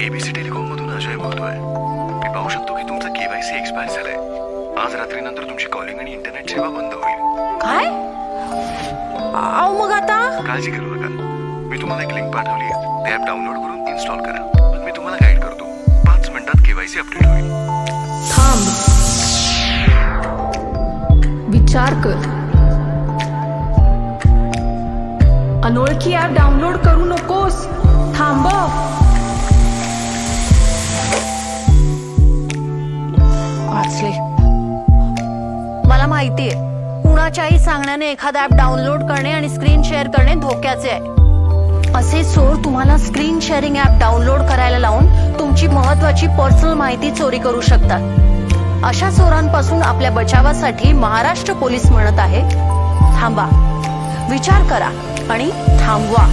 ABC telecom मधून अजय बोलतोय. मी पाहू शकतो की तुमचा केवायसी एक्सपायर झालाय. आज रात्रीनंतर तुमची कॉलिंग आणि इंटरनेट सेवा बंद होईल. काय? अहो मग आता काळजी करू नका. मी तुम्हाला एक लिंक पाठवली आहे. ते ऍप डाउनलोड करून इन्स्टॉल करा. मग मी तुम्हाला गाईड करतो. 5 मिनिटात केवायसी अपडेट होईल. थांब, विचार कर. अनोळखी ऍप डाउनलोड करू नकोस. थांबव. वाचले. मला माहितीये, कुणाच्याही सांगण्याने एखादा ऍप डाउनलोड करणे आणि स्क्रीन शेअर करणे धोक्याचे आहे. असे चोर तुम्हाला स्क्रीन शेअरिंग ऍप डाउनलोड करायला लावून तुमची महत्वाची पर्सनल माहिती चोरी करू शकतात. अशा चोरांपासून आपल्या बचावासाठी महाराष्ट्र पोलीस म्हणत आहे, थांबा, विचार करा आणि थांबवा.